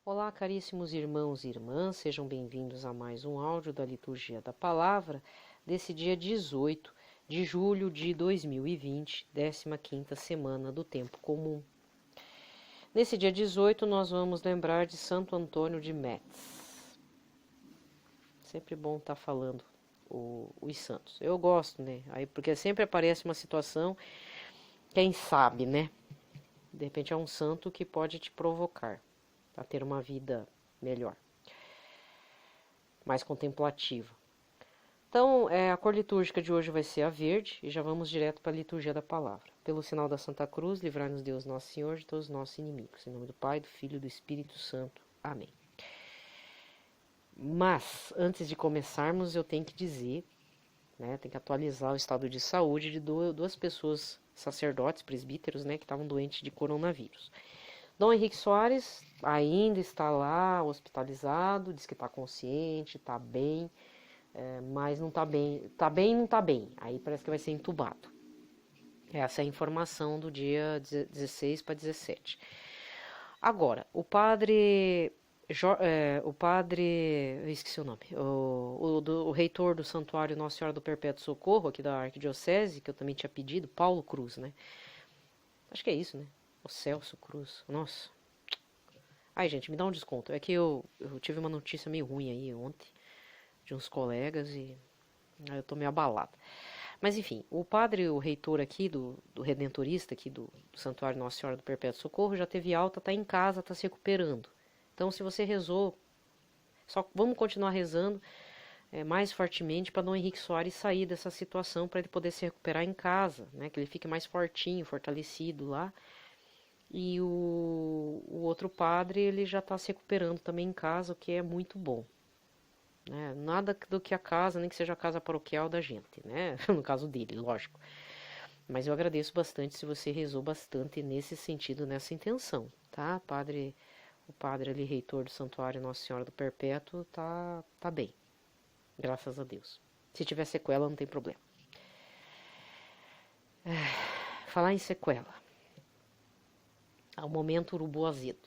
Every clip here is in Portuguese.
Olá, caríssimos irmãos e irmãs, sejam bem-vindos a mais um áudio da Liturgia da Palavra desse dia 18 de julho de 2020, 15ª semana do Tempo Comum. Nesse dia 18, nós vamos lembrar de Santo Antônio de Metz. Sempre bom estar falando os santos. Eu gosto, né? Aí, porque sempre aparece uma situação, quem sabe, né? De repente é um santo que pode te provocar a ter uma vida melhor, mais contemplativa. Então, a cor litúrgica de hoje vai ser a verde, e já vamos direto para a liturgia da palavra. Pelo sinal da Santa Cruz, livrai-nos Deus Nosso Senhor de todos os nossos inimigos. Em nome do Pai, do Filho e do Espírito Santo. Amém. Mas, antes de começarmos, eu tenho que dizer, né, tenho que atualizar o estado de saúde de duas pessoas, sacerdotes, presbíteros, né, que estavam doentes de coronavírus. Dom Henrique Soares ainda está lá, hospitalizado, diz que está consciente, está bem, mas não está bem, e não está bem, aí parece que vai ser entubado. Essa é a informação do dia 16 para 17. Agora, eu esqueci o nome, o reitor do Santuário Nossa Senhora do Perpétuo Socorro, aqui da Arquidiocese, que eu também tinha pedido, Paulo Cruz, né? Acho que é isso, né? O Celso Cruz, nossa. Ai, gente, me dá um desconto. É que eu tive uma notícia meio ruim aí ontem, de uns colegas, e aí eu tô meio abalada. Mas enfim, o reitor aqui, do Redentorista, aqui do Santuário Nossa Senhora do Perpétuo Socorro, já teve alta, tá em casa, tá se recuperando. Então, se você rezou, só vamos continuar rezando mais fortemente para Dom Henrique Soares sair dessa situação, para ele poder se recuperar em casa, né? Que ele fique mais fortinho, fortalecido lá. E o outro padre, ele já está se recuperando também em casa, o que é muito bom. Né? Nada do que a casa, nem que seja a casa paroquial da gente, né? No caso dele, lógico. Mas eu agradeço bastante se você rezou bastante nesse sentido, nessa intenção, tá? O padre ali, reitor do Santuário Nossa Senhora do Perpétuo, tá bem. Graças a Deus. Se tiver sequela, não tem problema. Falar em sequela. Ao momento urubu azedo.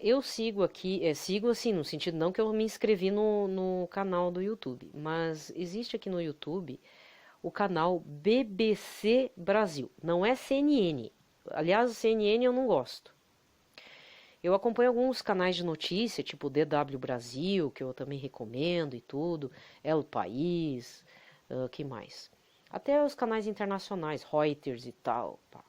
Eu sigo aqui, sigo assim, no sentido não que eu me inscrevi no canal do YouTube, mas existe aqui no YouTube o canal BBC Brasil, não é CNN. Aliás, o CNN eu não gosto. Eu acompanho alguns canais de notícia, tipo DW Brasil, que eu também recomendo e tudo, El País, que mais? Até os canais internacionais, Reuters e tal, pá.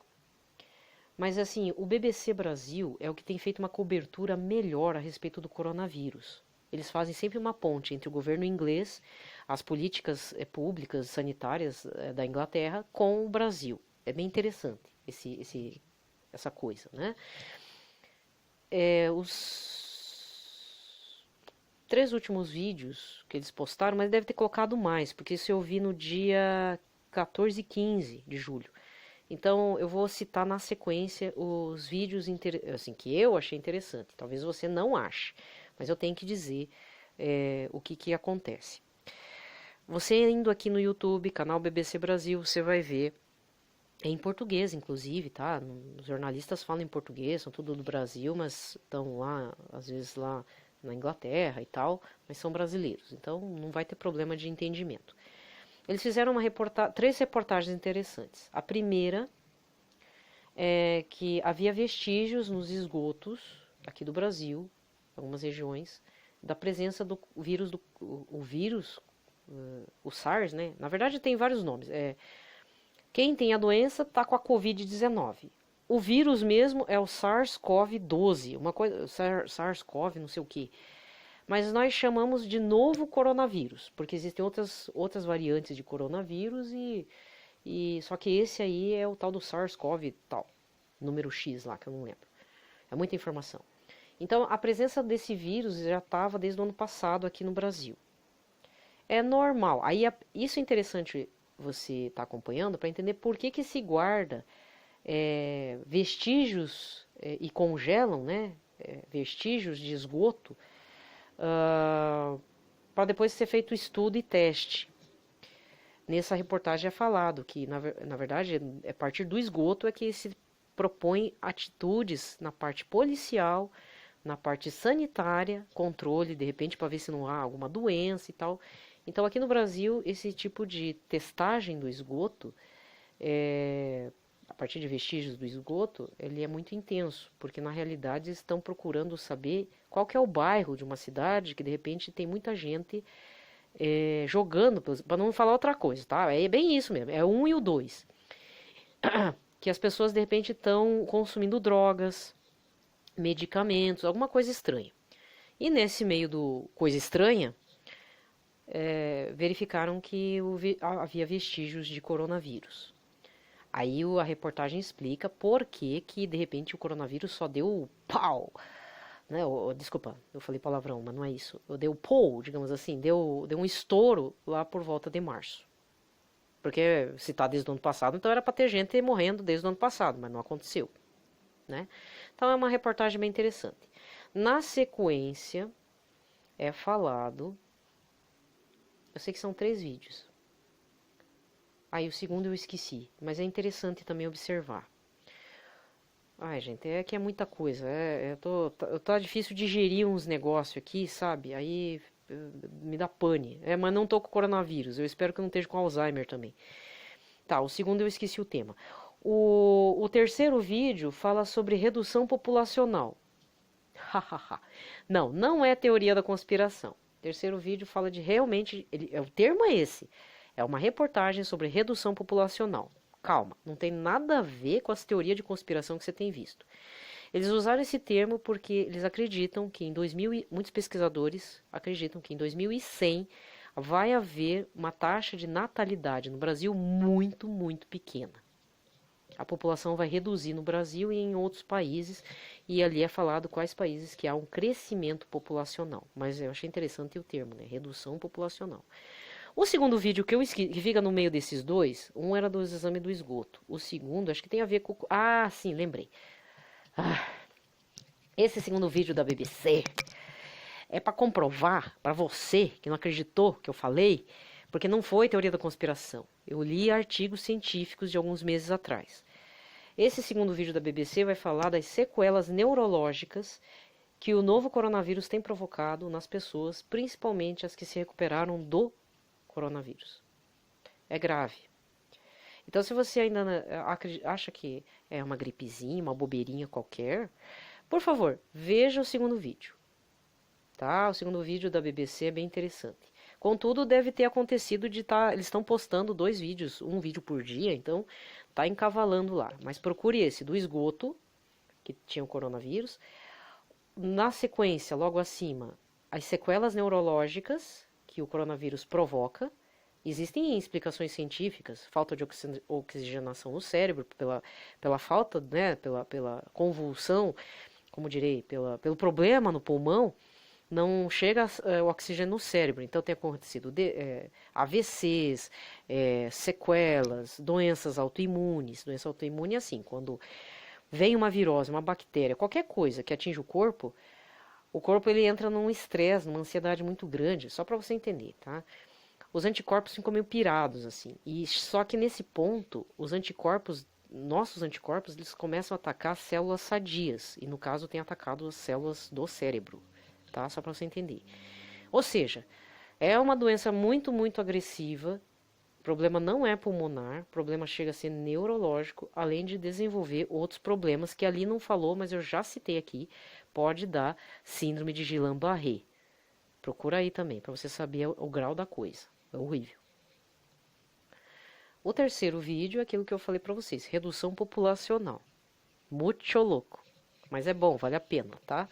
Mas assim, o BBC Brasil é o que tem feito uma cobertura melhor a respeito do coronavírus. Eles fazem sempre uma ponte entre o governo inglês, as políticas públicas sanitárias da Inglaterra com o Brasil. É bem interessante essa coisa, né? Os 3 últimos vídeos que eles postaram, mas deve ter colocado mais, porque isso eu vi no dia 14 e 15 de julho. Então, eu vou citar na sequência os vídeos assim, que eu achei interessante. Talvez você não ache, mas eu tenho que dizer o que acontece. Você indo aqui no YouTube, canal BBC Brasil, você vai ver, em português inclusive, tá? Os jornalistas falam em português, são tudo do Brasil, mas estão lá, às vezes lá na Inglaterra e tal, mas são brasileiros, então não vai ter problema de entendimento. Eles fizeram 3 reportagens interessantes. A primeira é que havia vestígios nos esgotos aqui do Brasil, algumas regiões, da presença do vírus, o SARS, né? Na verdade tem vários nomes. Quem tem a doença está com a Covid-19. O vírus mesmo é o SARS-CoV-12, uma coisa, SARS-CoV, não sei o que. Mas nós chamamos de novo coronavírus, porque existem outras variantes de coronavírus e só que esse aí é o tal do SARS-CoV tal, número X lá, que eu não lembro. É muita informação. Então, a presença desse vírus já estava desde o ano passado aqui no Brasil. É normal. Aí, isso é interessante você estar acompanhando para entender por que se guarda vestígios e congelam, né, vestígios de esgoto para depois ser feito estudo e teste. Nessa reportagem é falado que, na verdade, a partir do esgoto é que propõe atitudes na parte policial, na parte sanitária, controle, de repente, para ver se não há alguma doença e tal. Então, aqui no Brasil, esse tipo de testagem do esgoto, a partir de vestígios do esgoto, ele é muito intenso, porque na realidade estão procurando saber qual que é o bairro de uma cidade que de repente tem muita gente jogando, para não falar outra coisa, tá? É bem isso mesmo, é 1 e o 2. Que as pessoas de repente estão consumindo drogas, medicamentos, alguma coisa estranha. E nesse meio do coisa estranha, verificaram que havia vestígios de coronavírus. Aí a reportagem explica por que de repente o coronavírus só deu pau, né? Desculpa, eu falei palavrão, mas não é isso. Deu pau, digamos assim, deu um estouro lá por volta de março. Porque se está desde o ano passado, então era para ter gente morrendo desde o ano passado, mas não aconteceu, né? Então é uma reportagem bem interessante. Na sequência é falado, eu sei que são 3 vídeos. Aí o segundo eu esqueci, mas é interessante também observar. Ai, gente, é que é muita coisa. Tá difícil digerir uns negócios aqui, sabe? Aí me dá pane. Mas não tô com coronavírus. Eu espero que eu não esteja com Alzheimer também. Tá, o segundo eu esqueci o tema. O terceiro vídeo fala sobre redução populacional. Não é teoria da conspiração. O terceiro vídeo fala de realmente. O termo é esse. É uma reportagem sobre redução populacional. Calma, não tem nada a ver com as teorias de conspiração que você tem visto. Eles usaram esse termo porque eles acreditam que muitos pesquisadores acreditam que em 2100 vai haver uma taxa de natalidade no Brasil muito, muito pequena. A população vai reduzir no Brasil e em outros países, e ali é falado quais países que há um crescimento populacional. Mas eu achei interessante o termo, né? Redução populacional. O segundo vídeo que fica no meio desses dois, um era do exame do esgoto. O segundo, acho que tem a ver com... Ah, sim, lembrei. Esse segundo vídeo da BBC é para comprovar, para você que não acreditou que eu falei, porque não foi teoria da conspiração. Eu li artigos científicos de alguns meses atrás. Esse segundo vídeo da BBC vai falar das sequelas neurológicas que o novo coronavírus tem provocado nas pessoas, principalmente as que se recuperaram do coronavírus. É grave. Então, se você ainda acha que é uma gripezinha, uma bobeirinha qualquer, por favor, veja o segundo vídeo. Tá? O segundo vídeo da BBC é bem interessante. Contudo, deve ter acontecido eles estão postando 2 vídeos, um vídeo por dia, então tá encavalando lá. Mas procure esse do esgoto, que tinha o coronavírus. Na sequência, logo acima, as sequelas neurológicas que o coronavírus provoca. Existem explicações científicas, falta de oxigenação no cérebro, pela falta, né, pela convulsão, como direi, pelo problema no pulmão, não chega o oxigênio no cérebro. Então tem acontecido AVCs, sequelas, doenças autoimunes. Doença autoimune é assim, quando vem uma virose, uma bactéria, qualquer coisa que atinge o corpo ele entra num estresse, numa ansiedade muito grande, só para você entender, tá? Os anticorpos ficam meio pirados, assim. E só que nesse ponto, nossos anticorpos, eles começam a atacar células sadias. E no caso tem atacado as células do cérebro, tá? Só para você entender. Ou seja, é uma doença muito, muito agressiva. O problema não é pulmonar, o problema chega a ser neurológico, além de desenvolver outros problemas que ali não falou, mas eu já citei aqui. Pode dar síndrome de Guillain-Barré. Procura aí também, para você saber o grau da coisa. É horrível. O terceiro vídeo é aquilo que eu falei para vocês, redução populacional. Muito louco, mas é bom, vale a pena, tá?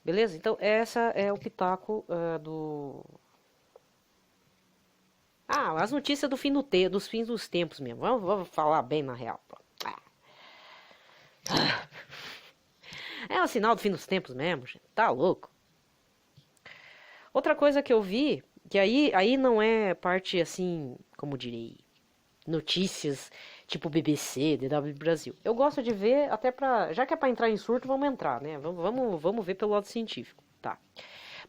Beleza? Então, essa é o pitaco do... as notícias do fim dos fins dos tempos mesmo. Vamos falar bem na real. É o sinal do fim dos tempos mesmo, gente. Tá louco? Outra coisa que eu vi, que aí não é parte assim, como direi, notícias tipo BBC, DW Brasil. Eu gosto de ver até já que é para entrar em surto, vamos entrar, né? Vamos ver pelo lado científico, tá?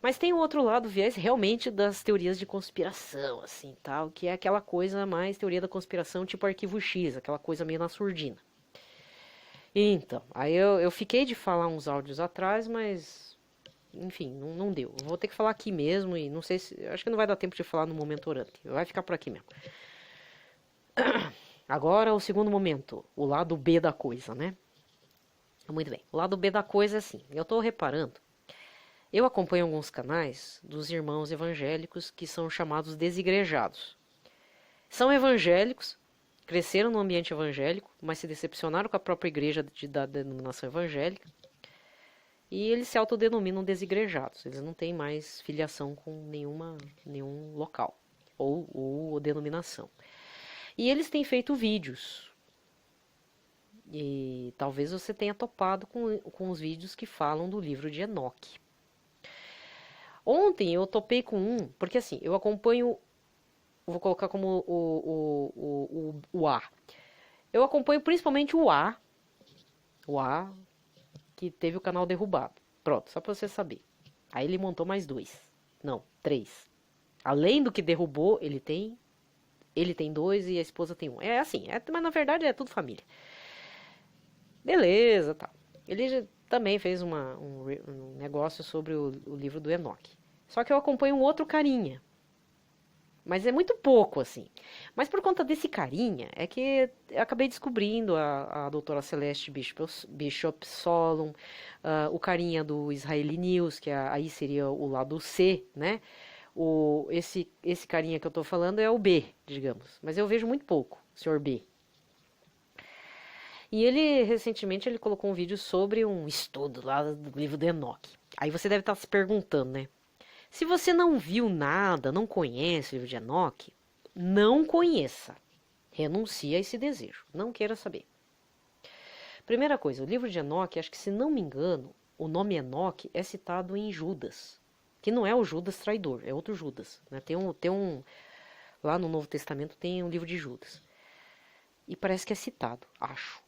Mas tem o outro lado, viés realmente das teorias de conspiração, assim, tal, que é aquela coisa mais teoria da conspiração tipo Arquivo X, aquela coisa meio na surdina. Então, aí eu fiquei de falar uns áudios atrás, mas enfim, não deu. Vou ter que falar aqui mesmo e não sei se. Acho que não vai dar tempo de falar no momento orante. Vai ficar por aqui mesmo. Agora o segundo momento, o lado B da coisa, né? Muito bem. O lado B da coisa é assim. Eu tô reparando. Eu acompanho alguns canais dos irmãos evangélicos que são chamados desigrejados. São evangélicos, cresceram no ambiente evangélico, mas se decepcionaram com a própria igreja da denominação evangélica. E eles se autodenominam desigrejados. Eles não têm mais filiação com nenhum local ou denominação. E eles têm feito vídeos. E talvez você tenha topado com os vídeos que falam do livro de Enoque. Ontem eu topei com um, porque assim, eu acompanho, vou colocar como o A. Eu acompanho principalmente o A que teve o canal derrubado. Pronto, só pra você saber. Aí ele montou mais 2. Não, 3. Além do que derrubou, ele tem 2 e a esposa tem 1. É assim, mas na verdade é tudo família. Beleza, tá. Ele também fez um negócio sobre o livro do Enoque. Só que eu acompanho um outro carinha. Mas é muito pouco, assim. Mas por conta desse carinha, é que eu acabei descobrindo a doutora Celeste Bishop Solon, o carinha do Israeli News, que aí seria o lado C, né? Esse carinha que eu tô falando é o B, digamos. Mas eu vejo muito pouco, o senhor B. E recentemente, ele colocou um vídeo sobre um estudo lá do livro do Enoque. Aí você deve estar se perguntando, né? Se você não viu nada, não conhece o livro de Enoque, não conheça. Renuncie a esse desejo. Não queira saber. Primeira coisa, o livro de Enoque, acho que se não me engano, o nome Enoque é citado em Judas. Que não é o Judas traidor, é outro Judas. Né? Lá no Novo Testamento tem um livro de Judas. E parece que é citado, acho.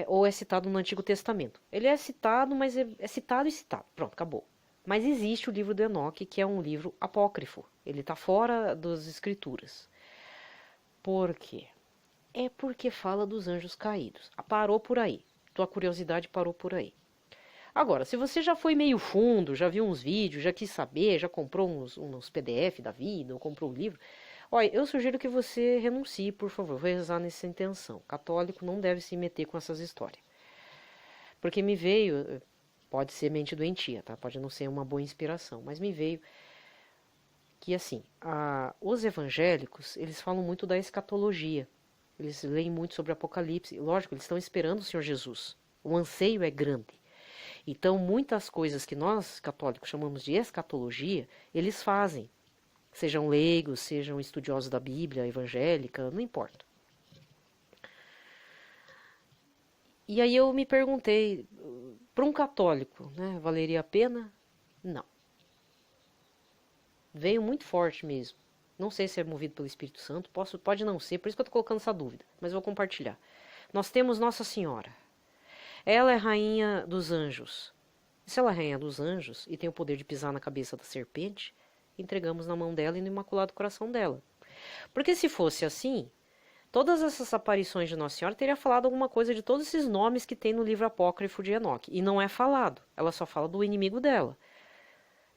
Ou é citado no Antigo Testamento. Ele é citado, mas é citado e citado. Pronto, acabou. Mas existe o livro do Enoque, que é um livro apócrifo. Ele está fora das escrituras. Por quê? É porque fala dos anjos caídos. Parou por aí. Tua curiosidade parou por aí. Agora, se você já foi meio fundo, já viu uns vídeos, já quis saber, já comprou uns PDF da vida, ou comprou um livro, olha, eu sugiro que você renuncie, por favor, vou rezar nessa intenção. Católico não deve se meter com essas histórias. Porque me veio, pode ser mente doentia, tá? Pode não ser uma boa inspiração, mas me veio que, assim, os evangélicos, eles falam muito da escatologia. Eles leem muito sobre Apocalipse. Lógico, eles estão esperando o Senhor Jesus. O anseio é grande. Então, muitas coisas que nós, católicos, chamamos de escatologia, eles fazem. Sejam leigos, sejam estudiosos da Bíblia, evangélica, não importa. E aí eu me perguntei, para um católico, né, valeria a pena? Não. Veio muito forte mesmo. Não sei se é movido pelo Espírito Santo, pode não ser, por isso que eu estou colocando essa dúvida, mas eu vou compartilhar. Nós temos Nossa Senhora. Ela é rainha dos anjos. E se ela é rainha dos anjos e tem o poder de pisar na cabeça da serpente, entregamos na mão dela e no imaculado coração dela. Porque se fosse assim, todas essas aparições de Nossa Senhora teria falado alguma coisa de todos esses nomes que tem no livro apócrifo de Enoque. E não é falado, ela só fala do inimigo dela.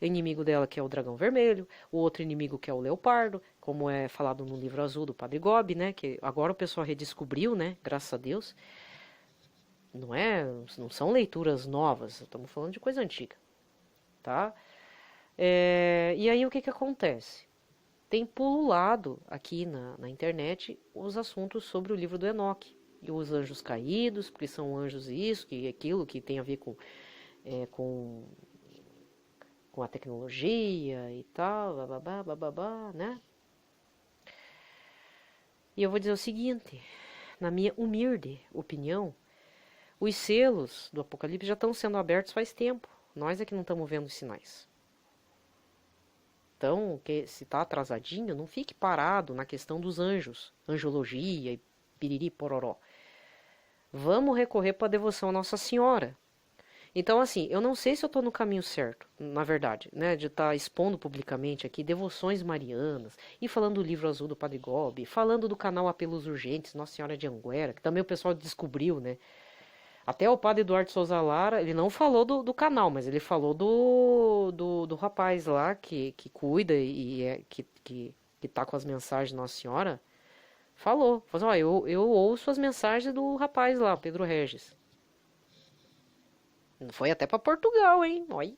O inimigo dela que é o dragão vermelho, o outro inimigo que é o leopardo, como é falado no livro azul do Padre Gobi, né, que agora o pessoal redescobriu, né, graças a Deus. Não são leituras novas, estamos falando de coisa antiga, tá? E aí o que acontece? Tem pululado aqui na internet os assuntos sobre o livro do Enoque. E os anjos caídos, porque são anjos isso, que aquilo que tem a ver com a tecnologia e tal, bababá, né? E eu vou dizer o seguinte, na minha humilde opinião, os selos do Apocalipse já estão sendo abertos faz tempo. Nós é que não estamos vendo os sinais. Então, se está atrasadinho, não fique parado na questão dos anjos, angiologia e piriri pororó. Vamos recorrer para a devoção a Nossa Senhora. Então, assim, eu não sei se eu estou no caminho certo, na verdade, né, de estar expondo publicamente aqui devoções marianas, e falando do livro azul do Padre Gobi, falando do canal Apelos Urgentes, Nossa Senhora de Anguera, que também o pessoal descobriu, né. Até o Padre Eduardo Souza Lara, ele não falou do canal, mas ele falou do rapaz lá que cuida e que tá com as mensagens de Nossa Senhora. Falou assim, ó, eu ouço as mensagens do rapaz lá, Pedro Regis. Foi até para Portugal, hein? Olha.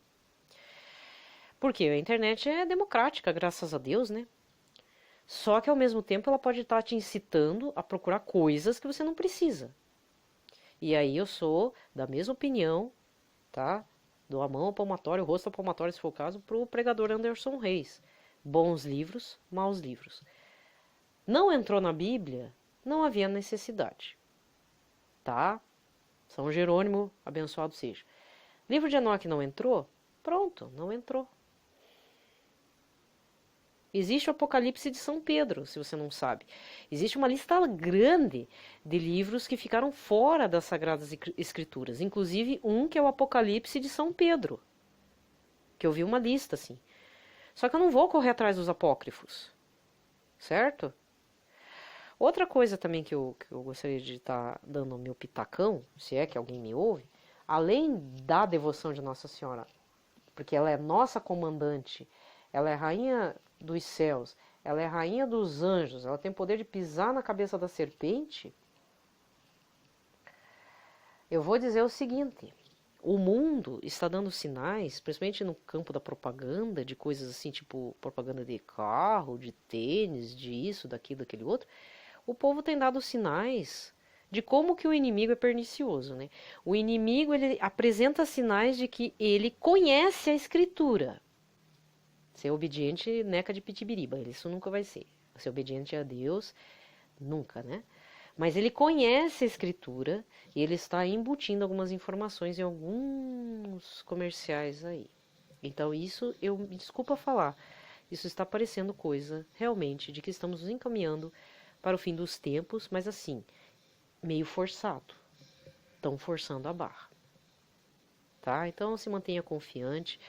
Porque a internet é democrática, graças a Deus, né? Só que ao mesmo tempo ela pode estar te incitando a procurar coisas que você não precisa. E aí eu sou da mesma opinião, tá? Dou a mão ao palmatório, o rosto ao palmatório, se for o caso, pro pregador Anderson Reis. Bons livros, maus livros. Não entrou na Bíblia, não havia necessidade, tá? São Jerônimo, abençoado seja. Livro de Enoque não entrou? Pronto, não entrou. Existe o Apocalipse de São Pedro, se você não sabe. Existe uma lista grande de livros que ficaram fora das Sagradas Escrituras. Inclusive um que é o Apocalipse de São Pedro. Que eu vi uma lista, assim. Só que eu não vou correr atrás dos apócrifos. Certo? Outra coisa também que eu gostaria de estar dando o meu pitacão, se é que alguém me ouve, além da devoção de Nossa Senhora, porque ela é nossa comandante, ela é rainha dos céus, ela é rainha dos anjos, ela tem poder de pisar na cabeça da serpente, eu vou dizer o seguinte, o mundo está dando sinais, principalmente no campo da propaganda, de coisas assim, tipo propaganda de carro, de tênis, de isso, daquilo, daquele outro, o povo tem dado sinais de como que o inimigo é pernicioso, né? O inimigo, ele apresenta sinais de que ele conhece a escritura. Ser obediente, neca de pitibiriba, isso nunca vai ser. Ser obediente a Deus, nunca, né? Mas ele conhece a escritura e ele está embutindo algumas informações em alguns comerciais aí. Então isso, eu me desculpa falar, isso está parecendo coisa realmente de que estamos nos encaminhando para o fim dos tempos, mas assim, meio forçado. Estão forçando a barra. Tá? Então se mantenha confiante.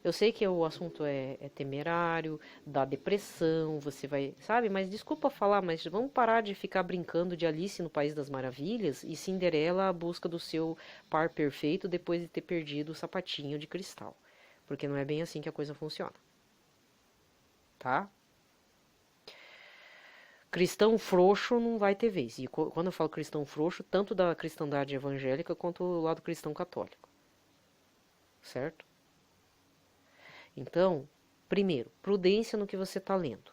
Eu sei que o assunto é temerário, dá depressão, você vai, sabe? Mas desculpa falar, mas vamos parar de ficar brincando de Alice no País das Maravilhas e Cinderela à busca do seu par perfeito depois de ter perdido o sapatinho de cristal. Porque não é bem assim que a coisa funciona. Tá? Cristão frouxo não vai ter vez. E quando eu falo cristão frouxo, tanto da cristandade evangélica quanto do lado cristão católico. Certo? Então, primeiro, prudência no que você está lendo.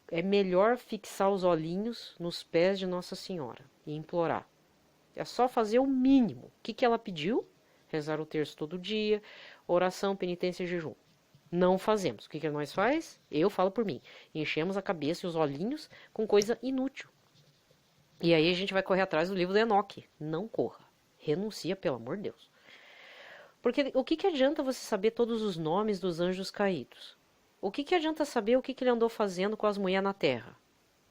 É melhor fixar os olhinhos nos pés de Nossa Senhora e implorar. É só fazer o mínimo. O que ela pediu? Rezar o terço todo dia, oração, penitência e jejum. Não fazemos. O que nós faz? Eu falo por mim. Enchemos a cabeça e os olhinhos com coisa inútil. E aí a gente vai correr atrás do livro do Enoque. Não corra. Renuncia, pelo amor de Deus. Porque o que adianta você saber todos os nomes dos anjos caídos? O que adianta saber o que ele andou fazendo com as mulheres na terra?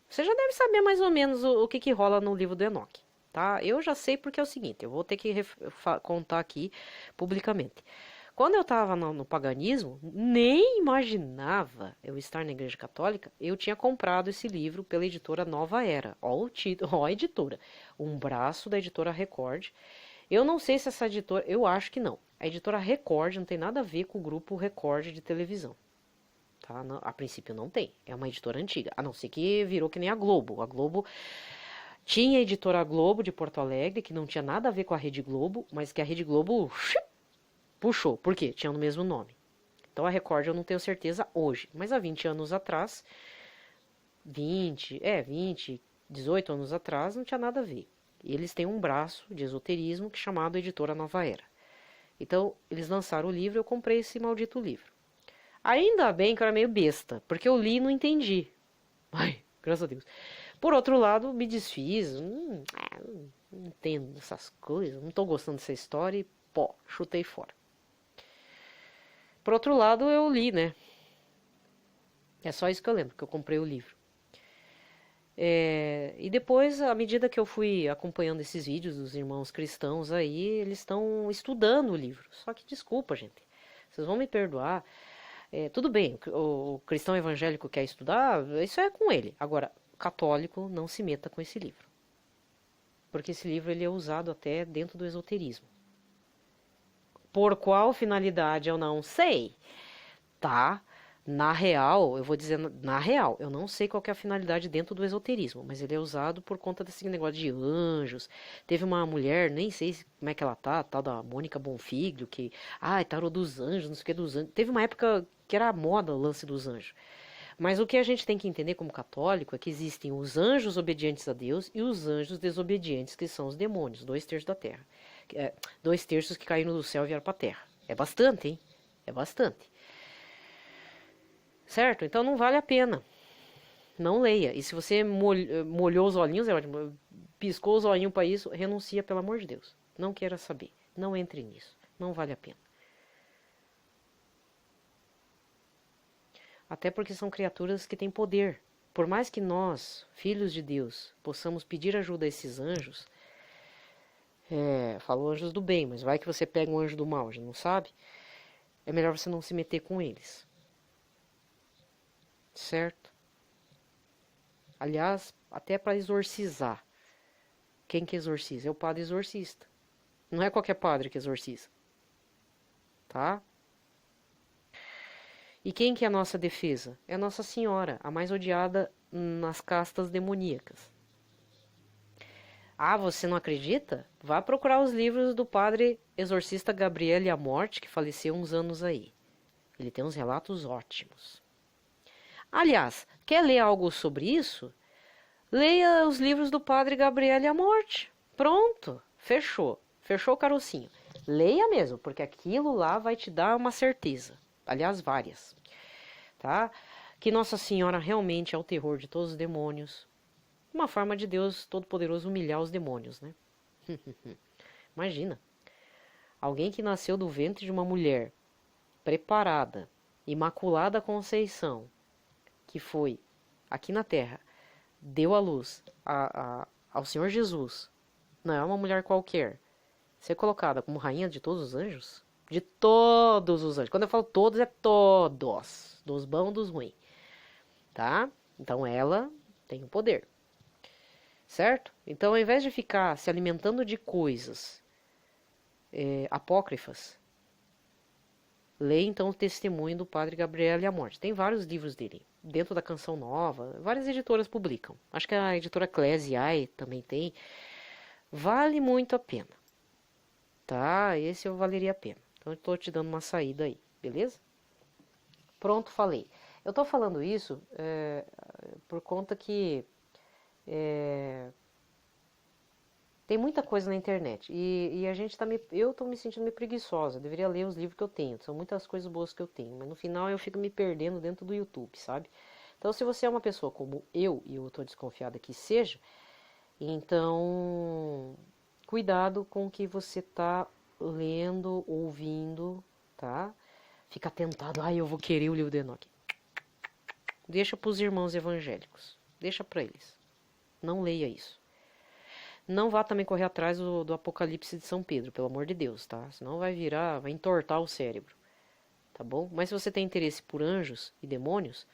Você já deve saber mais ou menos o que rola no livro do Enoque, tá? Eu já sei porque é o seguinte, eu vou ter que contar aqui publicamente. Quando eu estava no paganismo, nem imaginava eu estar na igreja católica, eu tinha comprado esse livro pela editora Nova Era. Ó o título, ó a editora. Um braço da editora Record. Eu não sei se essa editora, eu acho que não. A editora Record não tem nada a ver com o grupo Record de televisão. Tá? Não, a princípio não tem. É uma editora antiga. A não ser que virou que nem a Globo. A Globo tinha a editora Globo de Porto Alegre, que não tinha nada a ver com a Rede Globo, mas que a Rede Globo puxou. Por quê? Tinha o mesmo nome. Então a Record eu não tenho certeza hoje. Mas há 20 anos atrás, 18 anos atrás, não tinha nada a ver. Eles têm um braço de esoterismo que é chamado Editora Nova Era. Então, eles lançaram o livro e eu comprei esse maldito livro. Ainda bem que eu era meio besta, porque eu li e não entendi. Ai, graças a Deus. Por outro lado, me desfiz, não entendo essas coisas, não tô gostando dessa história e, pô, chutei fora. Por outro lado, eu li, né? É só isso que eu lembro, que eu comprei o livro. E depois, à medida que eu fui acompanhando esses vídeos dos irmãos cristãos aí, eles estão estudando o livro. Só que, desculpa, gente, vocês vão me perdoar. Tudo bem, o cristão evangélico quer estudar, isso é com ele. Agora, católico não se meta com esse livro. Porque esse livro ele é usado até dentro do esoterismo. Por qual finalidade eu não sei, tá? Na real, eu vou dizer na real, eu não sei qual que é a finalidade dentro do esoterismo, mas ele é usado por conta desse negócio de anjos. Teve uma mulher, nem sei como é que ela tá, tal da Mônica Bonfiglio, que, tarô dos anjos, não sei o que dos anjos. Teve uma época que era moda o lance dos anjos. Mas o que a gente tem que entender como católico é que existem os anjos obedientes a Deus e os anjos desobedientes, que são os demônios, 2/3 da terra. 2/3 que caíram do céu e vieram para a terra. É bastante, hein? É bastante. Certo? Então não vale a pena. Não leia. E se você molhou os olhinhos, é ótimo. Piscou os olhinhos para isso, renuncia, pelo amor de Deus. Não queira saber. Não entre nisso. Não vale a pena. Até porque são criaturas que têm poder. Por mais que nós, filhos de Deus, possamos pedir ajuda a esses anjos, falou anjos do bem, mas vai que você pega um anjo do mal, já não sabe? É melhor você não se meter com eles. Certo? Aliás, até para exorcizar. Quem que exorciza? É o padre exorcista. Não é qualquer padre que exorciza. Tá? E quem que é a nossa defesa? É a Nossa Senhora, a mais odiada nas castas demoníacas. Você não acredita? Vá procurar os livros do padre exorcista Gabriele Amorte, que faleceu uns anos aí. Ele tem uns relatos ótimos. Aliás, quer ler algo sobre isso? Leia os livros do padre Gabriele Amorte. Pronto, fechou. Fechou o carocinho. Leia mesmo, porque aquilo lá vai te dar uma certeza. Aliás, várias. Tá? Que Nossa Senhora realmente é o terror de todos os demônios. Uma forma de Deus Todo-Poderoso humilhar os demônios, né? Imagina. Alguém que nasceu do ventre de uma mulher preparada, Imaculada Conceição, que foi aqui na Terra, deu à luz ao Senhor Jesus. Não é uma mulher qualquer. Ser colocada como rainha de todos os anjos? De todos os anjos. Quando eu falo todos, é todos. Dos bons, dos ruins. Tá? Então ela tem o poder. Certo? Então, ao invés de ficar se alimentando de coisas apócrifas, leia então o testemunho do padre Gabriele Amorte. Tem vários livros dele. Dentro da Canção Nova, várias editoras publicam. Acho que a editora Ecclesiae também tem. Vale muito a pena. Tá? Esse eu valeria a pena. Então, eu estou te dando uma saída aí. Beleza? Pronto, falei. Eu estou falando isso por conta que tem muita coisa na internet e a gente eu estou me sentindo meio preguiçosa, eu deveria ler os livros que eu tenho, são muitas coisas boas que eu tenho, mas no final eu fico me perdendo dentro do YouTube, sabe? Então se você é uma pessoa como eu, e eu estou desconfiada que seja, então cuidado com o que você está lendo, ouvindo, tá? Fica tentado, eu vou querer o livro de Enoque. Deixa para os irmãos evangélicos, deixa para eles, não leia isso. Não vá também correr atrás do Apocalipse de São Pedro, pelo amor de Deus, tá? Senão vai entortar o cérebro, tá bom? Mas se você tem interesse por anjos e demônios,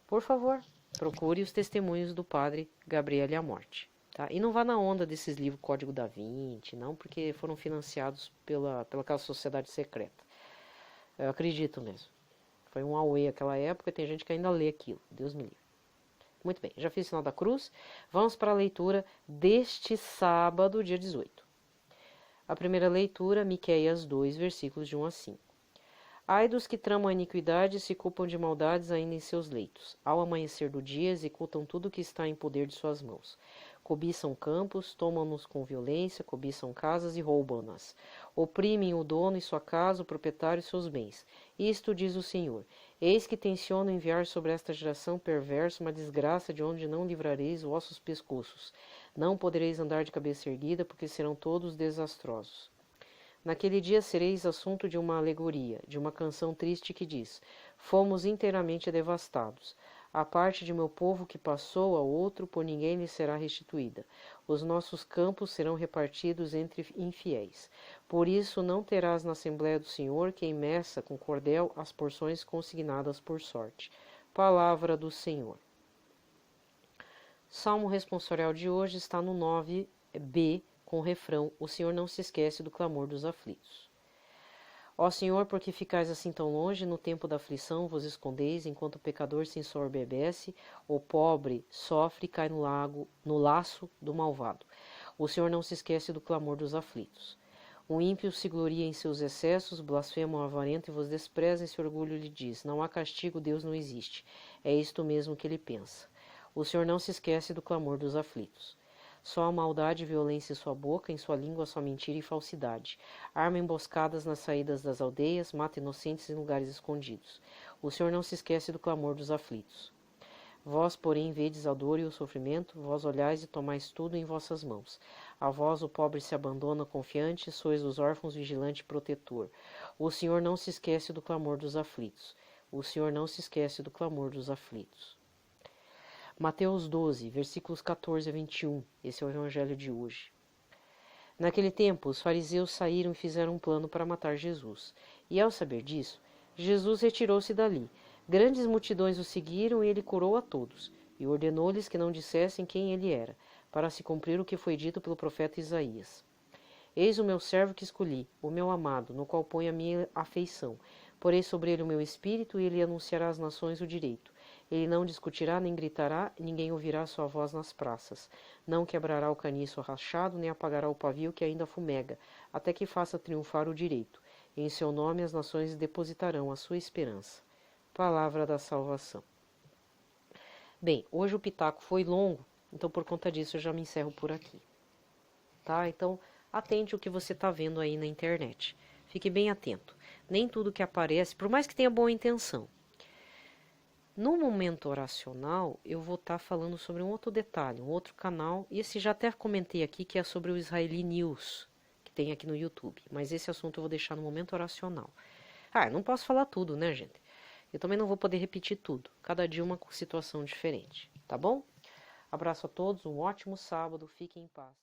por favor, procure os testemunhos do padre Gabriele Amorte, tá? E não vá na onda desses livros Código da Vinci, não, porque foram financiados pela aquela sociedade secreta. Eu acredito mesmo. Foi um auê aquela época e tem gente que ainda lê aquilo. Deus me livre. Muito bem, já fiz o sinal da cruz. Vamos para a leitura deste sábado, dia 18. A primeira leitura, Miqueias 2, versículos de 1 a 5. Ai dos que tramam a iniquidade e se culpam de maldades ainda em seus leitos. Ao amanhecer do dia, executam tudo o que está em poder de suas mãos. Cobiçam campos, tomam-nos com violência, cobiçam casas e roubam-nas. Oprimem o dono e sua casa, o proprietário e seus bens. Isto diz o Senhor. Eis que tenciono enviar sobre esta geração perversa uma desgraça de onde não livrareis vossos pescoços. Não podereis andar de cabeça erguida, porque serão todos desastrosos. Naquele dia sereis assunto de uma alegoria, de uma canção triste que diz: fomos inteiramente devastados. A parte de meu povo que passou a outro, por ninguém lhe será restituída. Os nossos campos serão repartidos entre infiéis. Por isso não terás na Assembleia do Senhor quem meça com cordel as porções consignadas por sorte. Palavra do Senhor. Salmo responsorial de hoje está no 9b, com o refrão: O Senhor não se esquece do clamor dos aflitos. Ó Senhor, por que ficais assim tão longe? No tempo da aflição vos escondeis, enquanto o pecador se ensoberbece, o pobre sofre e cai no laço do malvado. O Senhor não se esquece do clamor dos aflitos. O ímpio se gloria em seus excessos, blasfema o avarento e vos despreza e se orgulho lhe diz: não há castigo, Deus não existe. É isto mesmo que ele pensa. O Senhor não se esquece do clamor dos aflitos. Só a maldade e violência em sua boca, em sua língua só mentira e falsidade. Arma emboscadas nas saídas das aldeias, mata inocentes em lugares escondidos. O Senhor não se esquece do clamor dos aflitos. Vós, porém, vedes a dor e o sofrimento, vós olhais e tomais tudo em vossas mãos. A vós o pobre se abandona confiante, sois os órfãos vigilante e protetor. O Senhor não se esquece do clamor dos aflitos. O Senhor não se esquece do clamor dos aflitos. Mateus 12, versículos 14 a 21. Esse é o evangelho de hoje. Naquele tempo, os fariseus saíram e fizeram um plano para matar Jesus. E ao saber disso, Jesus retirou-se dali. Grandes multidões o seguiram e ele curou a todos, e ordenou-lhes que não dissessem quem ele era, para se cumprir o que foi dito pelo profeta Isaías. Eis o meu servo que escolhi, o meu amado, no qual ponho a minha afeição. Porei sobre ele o meu espírito, e ele anunciará às nações o direito. Ele não discutirá nem gritará, ninguém ouvirá sua voz nas praças. Não quebrará o caniço rachado, nem apagará o pavio que ainda fumega, até que faça triunfar o direito. E em seu nome as nações depositarão a sua esperança. Palavra da salvação. Bem, hoje o pitaco foi longo, então por conta disso eu já me encerro por aqui. Tá? Então, atente o que você está vendo aí na internet. Fique bem atento. Nem tudo que aparece, por mais que tenha boa intenção. No momento oracional, eu vou estar falando sobre um outro detalhe, um outro canal, e esse já até comentei aqui, que é sobre o Israeli News, que tem aqui no YouTube, mas esse assunto eu vou deixar no momento oracional. Eu não posso falar tudo, né, gente? Eu também não vou poder repetir tudo, cada dia uma situação diferente, tá bom? Abraço a todos, um ótimo sábado, fiquem em paz.